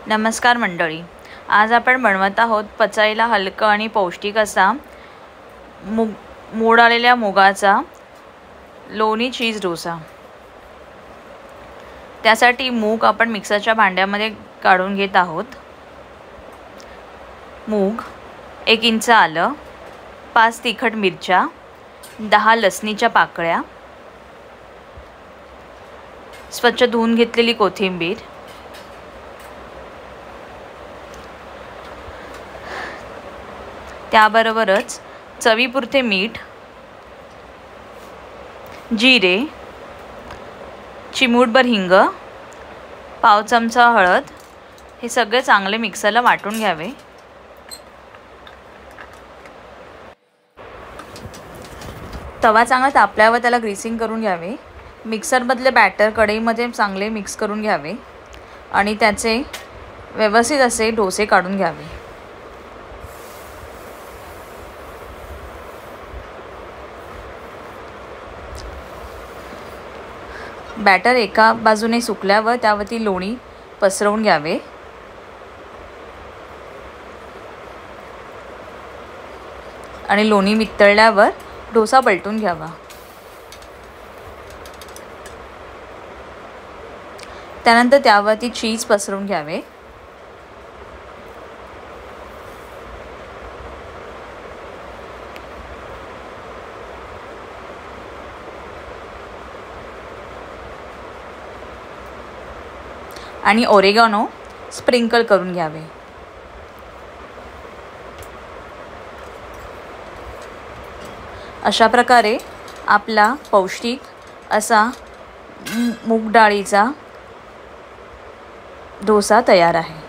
नमस्कार मंडळी, आज आपण बनवत आहोत पचायला हलका आणि पौष्टिक असा मोड आलेल्या मुगाचा लोणी चीज डोसा। त्यासाठी मूग आपण मिक्सरच्या भांड्यामध्ये काढून घेत आहोत। मूग, 1 इंच आलं, 5 तिखट मिरच्या, 10 लसणीच्या पाकळ्या, स्वच्छ धुवून घेतलेली कोथिंबीर, त्याबरोबरच चवीपुरते मीठ, जिरे, चिमूटभर हिंग, पाव चमचा हळद हे सगळे चांगले मिक्सरला वाटून घ्यावे। तवा चांगला तापल्यावर त्याला ग्रीसिंग करून घ्यावे। मिक्सरमधले बॅटर कढईमध्ये चांगले मिक्स करून घ्यावे आणि त्याचे व्यवस्थित असे डोसे काढून घ्यावे। बॅटर एका बाजूने सुकल्यावर त्यावरती लोणी पसरवून घ्यावे आणि लोणी वितळल्यावर डोसा पलटून घ्यावा। त्यानंतर त्यावरती चीज पसरवून घ्यावे आणि ओरेगानो स्प्रिंकल करून घ्यावे। अशा प्रकारे आपला पौष्टिक असा मूग डाळीचा डोसा तयार आहे।